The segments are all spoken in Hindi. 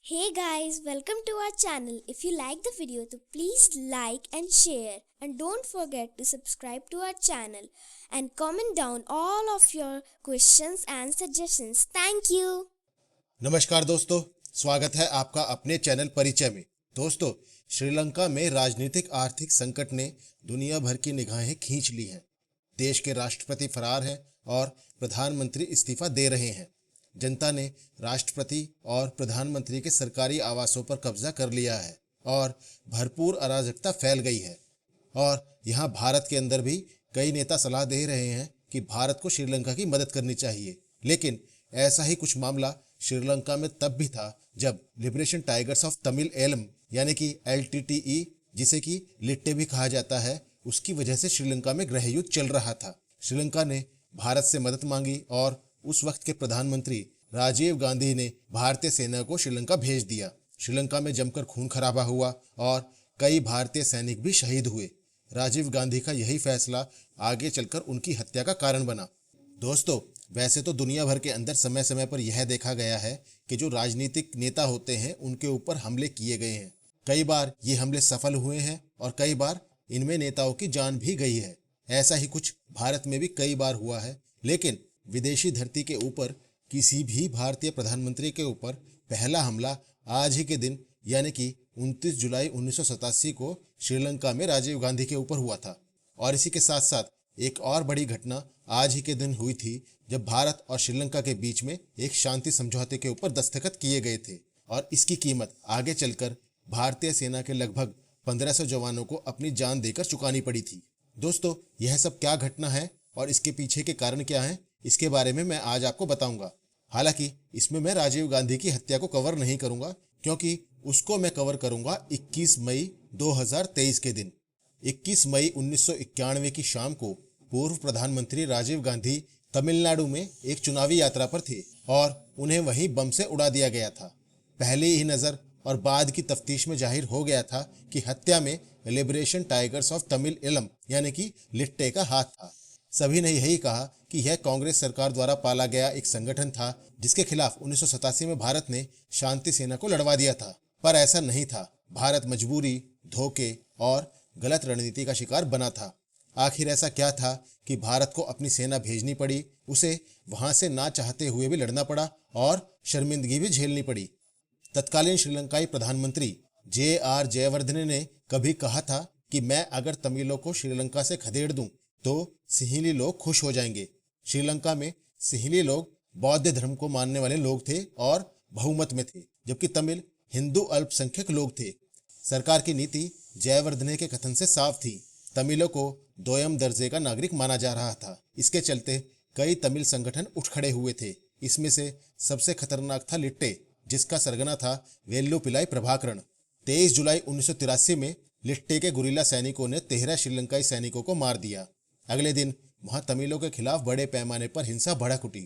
Hey guys, welcome to our channel. If you like the video, तो please like and share, and don't forget to subscribe to our channel and comment down all of your questions and suggestions. Thank you. नमस्कार दोस्तों, स्वागत है आपका अपने चैनल परिचय में। दोस्तों, श्रीलंका में राजनीतिक आर्थिक संकट ने दुनिया भर की निगाहें खींच ली हैं। देश के राष्ट्रपति फरार हैं और प्रधानमंत्री इस्तीफा दे रहे हैं। जनता ने राष्ट्रपति और प्रधानमंत्री के सरकारी आवासों पर कब्जा कर लिया है और भरपूर अराजकता फैल गई है। और यहाँ भारत के अंदर भी कई नेता सलाह दे रहे हैं कि भारत को श्रीलंका की मदद करनी चाहिए। लेकिन ऐसा ही कुछ मामला श्रीलंका में तब भी था जब Liberation Tigers of Tamil Eelam यानी कि LTTE, जिसे कि लिट्टे भी कहा जाता है, उसकी वजह से श्रीलंका में गृह युद्ध चल रहा था। श्रीलंका ने भारत से मदद मांगी और उस वक्त के प्रधानमंत्री राजीव गांधी ने भारतीय सेना को श्रीलंका भेज दिया। श्रीलंका में जमकर खून खराबा हुआ और कई भारतीय सैनिक भी शहीद हुए। राजीव गांधी का यही फैसला आगे चलकर उनकी हत्या का कारण बना। दोस्तों, वैसे तो दुनिया भर के अंदर समय समय पर यह देखा गया है कि जो राजनीतिक नेता होते हैं उनके ऊपर हमले किए गए हैं। कई बार ये हमले सफल हुए हैं और कई बार इनमें नेताओं की जान भी गई है। ऐसा ही कुछ भारत में भी कई बार हुआ है। लेकिन विदेशी धरती के ऊपर किसी भी भारतीय प्रधानमंत्री के ऊपर पहला हमला आज ही के दिन यानी कि 29 जुलाई 1987 को श्रीलंका में राजीव गांधी के ऊपर हुआ था। और इसी के साथ साथ एक और बड़ी घटना आज ही के दिन हुई थी जब भारत और श्रीलंका के बीच में एक शांति समझौते के ऊपर दस्तखत किए गए थे और इसकी कीमत आगे चलकर भारतीय सेना के लगभग 1500 जवानों को अपनी जान देकर चुकानी पड़ी थी। दोस्तों, यह सब क्या घटना है और इसके पीछे के कारण क्या हैं, इसके बारे में मैं आज आपको बताऊंगा। हालांकि इसमें मैं राजीव गांधी की हत्या को कवर नहीं करूंगा, क्योंकि उसको मैं कवर करूंगा 21 मई 2023 के दिन। 21 मई 1991 की शाम को पूर्व प्रधानमंत्री राजीव गांधी तमिलनाडु में एक चुनावी यात्रा पर थे और उन्हें वहीं बम से उड़ा दिया गया था। पहली ही नज़र और बाद की तफ्तीश में जाहिर हो गया था कि हत्या में Liberation Tigers of Tamil Eelam यानी कि लिट्टे का हाथ था। सभी ने यही कहा कि यह कांग्रेस सरकार द्वारा पाला गया एक संगठन था जिसके खिलाफ 1987 में भारत ने शांति सेना को लड़वा दिया था। पर ऐसा नहीं था। भारत मजबूरी, धोखे और गलत रणनीति का शिकार बना था। आखिर ऐसा क्या था कि भारत को अपनी सेना भेजनी पड़ी, उसे वहां से ना चाहते हुए भी लड़ना पड़ा और शर्मिंदगी भी झेलनी पड़ी। तत्कालीन श्रीलंकाई प्रधानमंत्री JR जयवर्धने ने कभी कहा था कि मैं अगर तमिलों को श्रीलंका से खदेड़ दूं तो सिंहली लोग खुश हो जाएंगे। श्रीलंका में सिंहली लोग बौद्ध धर्म को मानने वाले लोग थे और बहुमत में थे, जबकि तमिल हिंदू अल्पसंख्यक लोग थे। सरकार की नीति जयवर्धने के कथन से साफ थी। तमिलों को दोयम दर्जे का नागरिक माना जा रहा था। इसके चलते कई तमिल संगठन उठ खड़े हुए थे। इसमें से सबसे खतरनाक था लिट्टे, जिसका सरगना था वेल्लुपिलाई प्रभाकरण। 23 जुलाई 1983 में लिट्टे के गुरिल्ला सैनिकों ने 13 श्रीलंकाई सैनिकों को मार दिया। अगले दिन वहां तमिलों के खिलाफ बड़े पैमाने पर हिंसा भड़क उठी।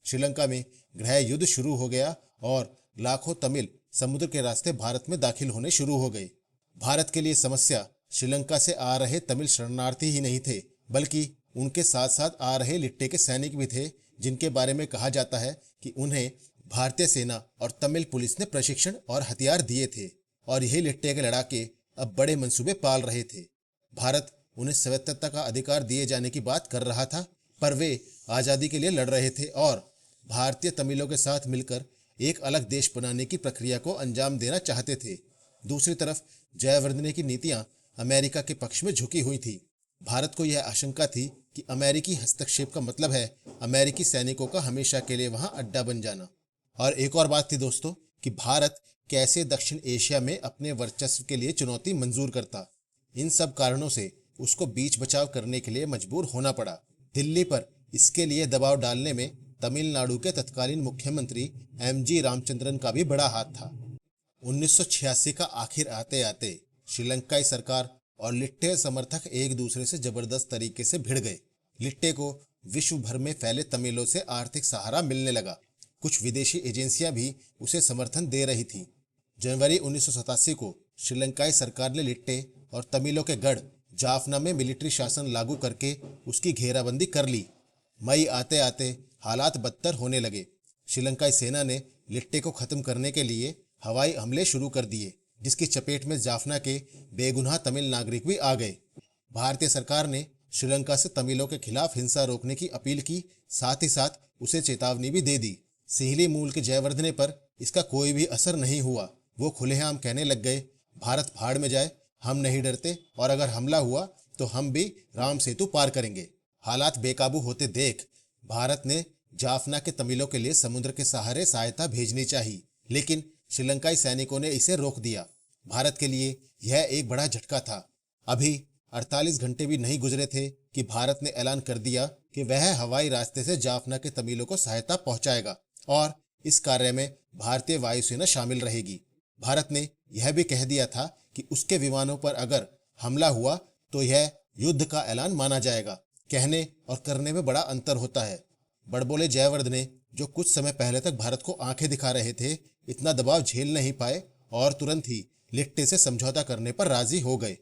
श्रीलंका में गृह युद्ध शुरू हो गया और लाखों तमिल समुद्र के रास्ते भारत में दाखिल होने शुरू हो गए। भारत के लिए समस्या श्रीलंका से आ रहे तमिल शरणार्थी ही नहीं थे, बल्कि उनके साथ साथ आ रहे लिट्टे के सैनिक भी थे, जिनके बारे में कहा जाता है कि उन्हें भारतीय सेना और तमिल पुलिस ने प्रशिक्षण और हथियार दिए थे और यही लिट्टे के लड़ाके अब बड़े मंसूबे पाल रहे थे। भारत उन्हें स्वायत्तता का अधिकार दिए जाने की बात कर रहा था, पर वे आज़ादी के लिए लड़ रहे थे और भारतीय तमिलों के साथ मिलकर एक अलग देश बनाने की प्रक्रिया को अंजाम देना चाहते थे। दूसरी तरफ जयवर्धने की नीतियां अमेरिका के पक्ष में झुकी हुई थी। भारत को यह आशंका थी कि अमेरिकी हस्तक्षेप का मतलब है अमेरिकी सैनिकों का हमेशा के लिए वहां अड्डा बन जाना। और एक और बात थी दोस्तों कि भारत कैसे दक्षिण एशिया में अपने वर्चस्व के लिए चुनौती मंजूर करता। इन सब कारणों से उसको बीच बचाव करने के लिए मजबूर होना पड़ा। दिल्ली पर इसके लिए दबाव डालने में तमिलनाडु के तत्कालीन मुख्यमंत्री MG रामचंद्रन का भी बड़ा हाथ था। 1986 का आखिर आते आते श्रीलंकाई सरकार और लिट्टे समर्थक एक दूसरे से जबरदस्त तरीके से भिड़ गए। लिट्टे को विश्व भर में फैले तमिलों से आर्थिक सहारा मिलने लगा। कुछ विदेशी एजेंसियां भी उसे समर्थन दे रही थी। जनवरी 1987 को श्रीलंकाई सरकार ने लिट्टे और तमिलों के गढ़ जाफना में मिलिट्री शासन लागू करके उसकी घेराबंदी कर ली। मई आते आते हालात बदतर होने लगे। श्रीलंकाई सेना ने लिट्टे को खत्म करने के लिए हवाई हमले शुरू कर दिए, जिसकी चपेट में जाफना के बेगुनाह तमिल नागरिक भी आ गए। भारतीय सरकार ने श्रीलंका से तमिलों के खिलाफ हिंसा रोकने की अपील की, साथ ही साथ उसे चेतावनी भी दे दी। सिहली मूल के जयवर्धने पर इसका कोई भी असर नहीं हुआ। वो खुलेआम कहने लग गए, भारत फाड़ में जाए, हम नहीं डरते, और अगर हमला हुआ तो हम भी राम सेतु पार करेंगे। हालात बेकाबू होते देख भारत ने जाफना के तमिलों के लिए समुद्र के सहारे सहायता भेजनी चाहिए, लेकिन श्रीलंकाई सैनिकों ने इसे रोक दिया। भारत के लिए यह एक बड़ा झटका था। अभी 48 घंटे भी नहीं गुजरे थे कि भारत ने ऐलान कर दिया कि वह हवाई रास्ते से जाफना के तमिलों को सहायता पहुंचाएगा और इस कार्य में भारतीय वायुसेना शामिल रहेगी। भारत ने यह भी कह दिया था कि उसके विमानों पर अगर हमला हुआ तो यह युद्ध का ऐलान माना जाएगा। कहने और करने में बड़ा अंतर होता है। बड़बोले जयवर्धने, जो कुछ समय पहले तक भारत को आंखें दिखा रहे थे, इतना दबाव झेल नहीं पाए और तुरंत ही लिट्टे से समझौता करने पर राजी हो गए।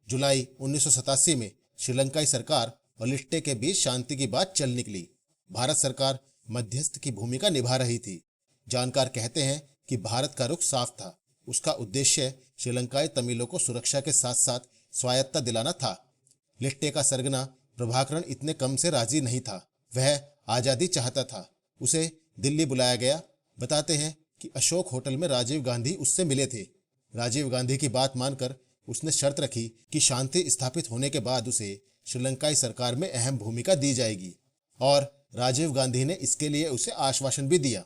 जुलाई 1987 में श्रीलंकाई सरकार और लिट्टे के बीच शांति की बात चल निकली। भारत सरकार मध्यस्थ की भूमिका निभा रही थी। जानकार कहते हैं कि भारत का रुख साफ था। उसका उद्देश्य श्रीलंकाई तमिलों को सुरक्षा के साथ साथ स्वायत्तता दिलाना था। लिट्टे का सरगना प्रभाकरण इतने कम से राजी नहीं था। वह आजादी चाहता था। उसे दिल्ली बुलाया गया। बताते हैं कि अशोक होटल में राजीव गांधी उससे मिले थे। राजीव गांधी की बात मानकर उसने शर्त रखी कि शांति स्थापित होने के बाद उसे श्रीलंकाई सरकार में अहम भूमिका दी जाएगी, और राजीव गांधी ने इसके लिए उसे आश्वासन भी दिया।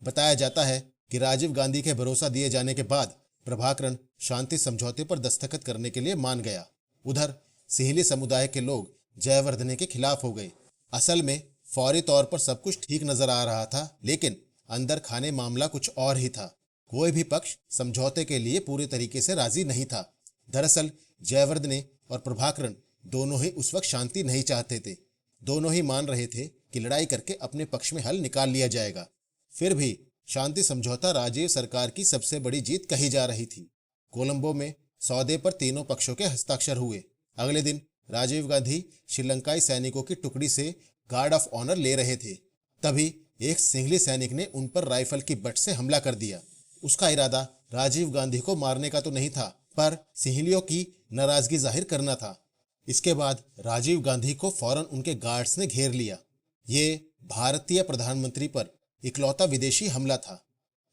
बताया जाता है कि राजीव गांधी के भरोसा दिए जाने के बाद प्रभाकरण शांति समझौते पर दस्तखत करने के लिए मान गया। उधर सिहली समुदाय के लोग जयवर्धने के खिलाफ हो गए। असल में फौरी तौर पर सब कुछ ठीक नजर आ रहा था, लेकिन अंदर खाने मामला कुछ और ही था। कोई भी पक्ष समझौते के लिए पूरी तरीके से राजी नहीं था। दरअसल जयवर्धने और प्रभाकरण दोनों ही उस वक्त शांति नहीं चाहते थे। दोनों ही मान रहे थे कि लड़ाई करके अपने पक्ष में हल निकाल लिया जाएगा। फिर भी शांति समझौता राजीव सरकार की सबसे बड़ी जीत कही जा रही थी। कोलंबो में सौदे पर तीनों पक्षों के हस्ताक्षर हुए। अगले दिन राजीव गांधी श्रीलंकाई सैनिकों की टुकड़ी से गार्ड ऑफ ऑनर ले रहे थे। तभी एक सिंहली सैनिक ने उन पर राइफल की बट से हमला कर दिया। उसका इरादा राजीव गांधी को मारने का तो नहीं था, पर सिंहलियों की नाराजगी जाहिर करना था। इसके बाद राजीव गांधी को फौरन उनके गार्ड्स ने घेर लिया। ये भारतीय प्रधानमंत्री पर इकलौता विदेशी हमला था।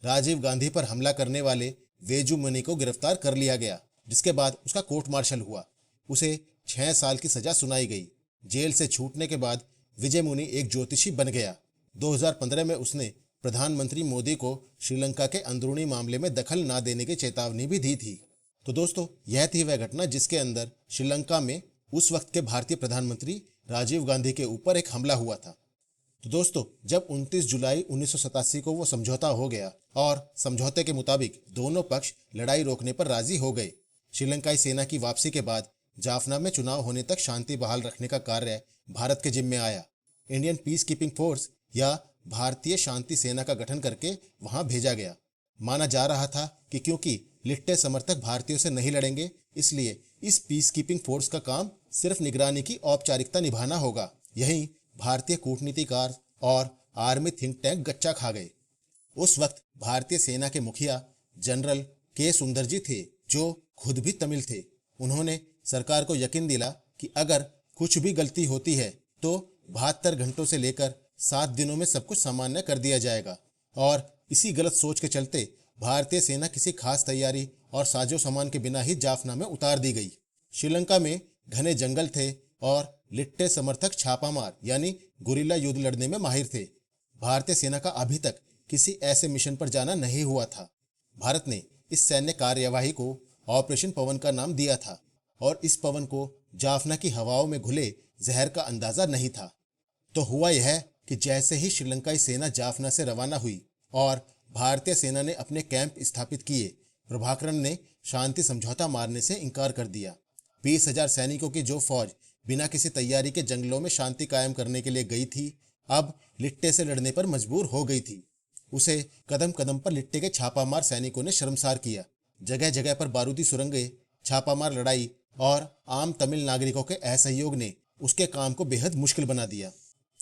राजीव गांधी पर हमला करने वाले वेजुमनी को गिरफ्तार कर लिया गया, जिसके बाद उसका कोर्ट मार्शल हुआ। उसे 6 साल की सजा सुनाई गई। जेल से छूटने के बाद विजय मुनि एक ज्योतिषी बन गया। 2015 में उसने प्रधानमंत्री मोदी को श्रीलंका के अंदरूनी मामले में दखल न देने की चेतावनी भी दी थी। तो दोस्तों, यह थी वह घटना जिसके अंदर श्रीलंका में उस वक्त के भारतीय प्रधानमंत्री राजीव गांधी के ऊपर एक हमला हुआ था। तो दोस्तों, जब 29 जुलाई 1987 को वो समझौता हो गया और समझौते के मुताबिक दोनों पक्ष लड़ाई रोकने पर राजी हो गए। श्रीलंकाई सेना की वापसी के बाद जाफना में चुनाव होने तक शांति बहाल रखने का कार्य भारत के जिम्मे आया। इंडियन पीस कीपिंग फोर्स या भारतीय शांति सेना का गठन करके वहां भेजा गया। माना जा रहा था कि क्योंकि लिट्टे समर्थक भारतीयों से नहीं लड़ेंगे, इसलिए इस पीस कीपिंग फोर्स का काम सिर्फ निगरानी की औपचारिकता निभाना होगा। यहीं भारतीय कूटनीतिकार और आर्मी थिंक टैंक गच्चा खा गए। उस वक्त भारतीय सेना के मुखिया जनरल के सुंदरजी थे, जो खुद भी तमिल थे। उन्होंने सरकार को यकीन दिला कि अगर कुछ भी गलती होती है तो 72 घंटों से लेकर 7 दिनों में सब कुछ सामान्य कर दिया जाएगा। और इसी गलत सोच के चलते भारतीय सेना किसी खास तैयारी और साजो सामान के बिना ही जाफना में उतार दी गई। श्रीलंका में घने जंगल थे और लिट्टे समर्थक छापामार यानी गुरिल्ला युद्ध लड़ने में माहिर थे। भारतीय सेना का अभी तक किसी ऐसे मिशन पर जाना नहीं हुआ था। भारत ने इस सैन्य कार्यवाही को ऑपरेशन पवन का नाम दिया था और इस पवन को जाफना की हवाओं में घुले जहर का अंदाजा नहीं था। तो हुआ यह कि जैसे ही श्रीलंकाई सेना जाफना से रवाना हुई और भारतीय सेना ने अपने कैंप स्थापित किए, प्रभाकरण ने शांति समझौता मारने से इनकार कर दिया। 20,000 सैनिकों की जो फौज बिना किसी तैयारी के जंगलों में शांति कायम करने के लिए गई थी, अब लिट्टे से लड़ने पर मजबूर हो गई थी। उसे कदम कदम पर लिट्टे के छापामार सैनिकों ने शर्मसार किया। जगह जगह पर बारूदी सुरंगें, छापामार लड़ाई और आम तमिल नागरिकों के असहयोग ने उसके काम को बेहद मुश्किल बना दिया।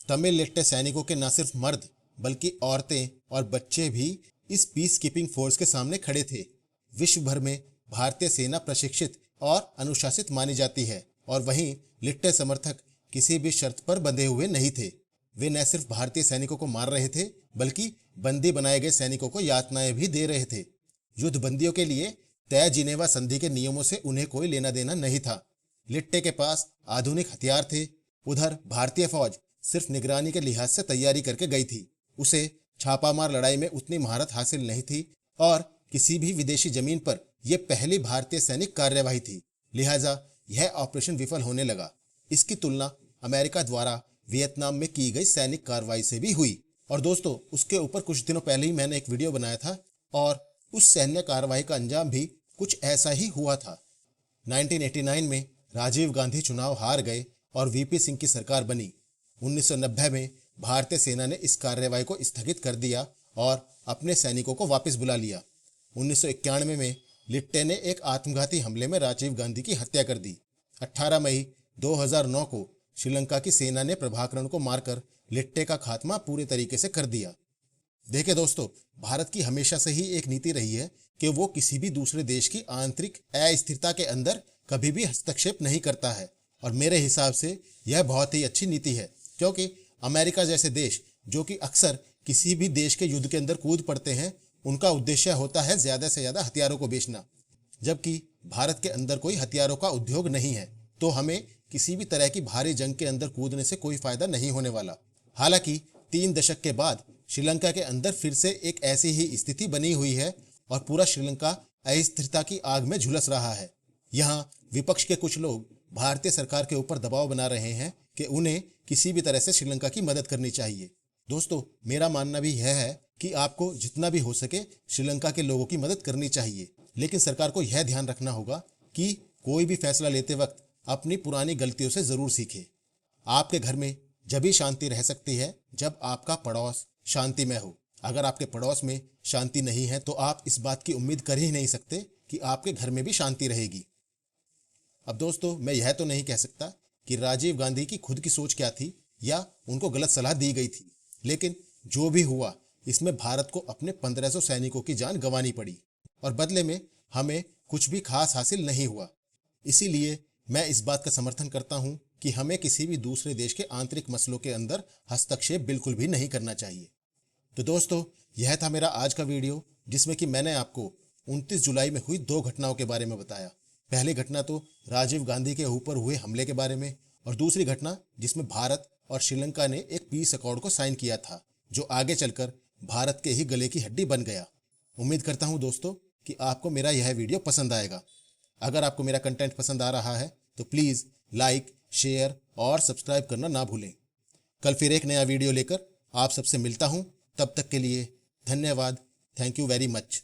तमिल लिट्टे सैनिकों के न सिर्फ मर्द बल्कि औरतें और बच्चे भी इस पीस कीपिंग फोर्स के सामने खड़े थे। विश्व भर में भारतीय सेना प्रशिक्षित और अनुशासित मानी जाती है और वहीं लिट्टे समर्थक किसी भी शर्त पर बंधे हुए नहीं थे। वे न सिर्फ भारतीय सैनिकों को मार रहे थे बल्कि बंदी बनाए गए सैनिकों को यातनाएं भी दे रहे थे। युद्ध बंदियों के लिए तय जिनेवा संधि के नियमों से उन्हें कोई लेना देना नहीं था। लिट्टे के पास आधुनिक हथियार थे। उधर भारतीय फौज सिर्फ निगरानी के लिहाज से तैयारी करके गई थी। उसे छापामार लड़ाई में उतनी महारत हासिल नहीं थी और किसी भी विदेशी जमीन पर यह पहली भारतीय सैनिक कार्यवाही थी। लिहाजा यह ऑपरेशन विफल होने लगा। इसकी तुलना अमेरिका द्वारा वियतनाम में की गई सैनिक कार्रवाई से भी हुई। और दोस्तों, उसके ऊपर कुछ दिनों पहले ही मैंने एक वीडियो बनाया था और उस सैन्य कार्रवाई का अंजाम भी कुछ ऐसा ही हुआ था। 1989 में राजीव गांधी चुनाव हार गए और वीपी सिंह की सरकार बनी। 1990 में भारतीय सेना ने इस कार्रवाई को स्थगित कर दिया और अपने सैनिकों को वापस बुला लिया। 1991 में लिट्टे ने एक आत्मघाती हमले में राजीव गांधी की हत्या कर दी। 18 मई 2009 को श्रीलंका की सेना ने प्रभाकरण को मारकर लिट्टे का खात्मा पूरे तरीके से कर दिया। देखिए दोस्तों, भारत की हमेशा से ही एक नीति रही है कि वो किसी भी दूसरे देश की आंतरिक अस्थिरता के अंदर कभी भी हस्तक्षेप नहीं करता है और मेरे हिसाब से यह बहुत ही अच्छी नीति है, क्योंकि अमेरिका जैसे देश जो कि अक्सर किसी भी देश के युद्ध के अंदर कूद पड़ते हैं, उनका उद्देश्य होता है ज्यादा से ज्यादा हथियारों को बेचना, जबकि भारत के अंदर कोई हथियारों का उद्योग नहीं है। तो हमें किसी भी तरह की भारी जंग के अंदर कूदने से कोई फायदा नहीं होने वाला। हालांकि 3 दशक के बाद श्रीलंका के अंदर फिर से एक ऐसी ही स्थिति बनी हुई है और पूरा श्रीलंका अस्थिरता की आग में झुलस रहा है। यहाँ विपक्ष के कुछ लोग भारतीय सरकार के ऊपर दबाव बना रहे हैं कि उन्हें किसी भी तरह से श्रीलंका की मदद करनी चाहिए। दोस्तों, मेरा मानना भी यह है कि आपको जितना भी हो सके श्रीलंका के लोगों की मदद करनी चाहिए, लेकिन सरकार को यह ध्यान रखना होगा कि कोई भी फैसला लेते वक्त अपनी पुरानी गलतियों से जरूर सीखे। आपके घर में जब भी शांति रह सकती है जब आपका पड़ोस शांति में हो। अगर आपके पड़ोस में शांति नहीं है तो आप इस बात की उम्मीद कर ही नहीं सकते कि आपके घर में भी शांति रहेगी। अब दोस्तों, मैं यह तो नहीं कह सकता कि राजीव गांधी की खुद की सोच क्या थी या उनको गलत सलाह दी गई थी, लेकिन जो भी हुआ इसमें भारत को अपने 1500 सैनिकों की जान गंवानी पड़ी और बदले में हमें कुछ भी खास हासिल नहीं हुआ। इसीलिए मैं इस बात का समर्थन करता हूं कि हमें किसी भी दूसरे देश के आंतरिक मसलों के अंदर हस्तक्षेप बिल्कुल भी नहीं करना चाहिए। तो दोस्तों, यह था मेरा आज का वीडियो, जिसमें कि मैंने आपको 29 जुलाई में हुई 2 घटनाओं के बारे में बताया। पहली घटना तो राजीव गांधी के ऊपर हुए हमले के बारे में, और दूसरी घटना जिसमें भारत और श्रीलंका ने एक पीस अकॉर्ड को साइन किया था, जो आगे चलकर भारत के ही गले की हड्डी बन गया। उम्मीद करता हूं दोस्तों कि आपको मेरा यह वीडियो पसंद आएगा। अगर आपको मेरा कंटेंट पसंद आ रहा है तो प्लीज़ लाइक, शेयर और सब्सक्राइब करना ना भूलें। कल फिर एक नया वीडियो लेकर आप सबसे मिलता हूं। तब तक के लिए धन्यवाद। Thank you very much.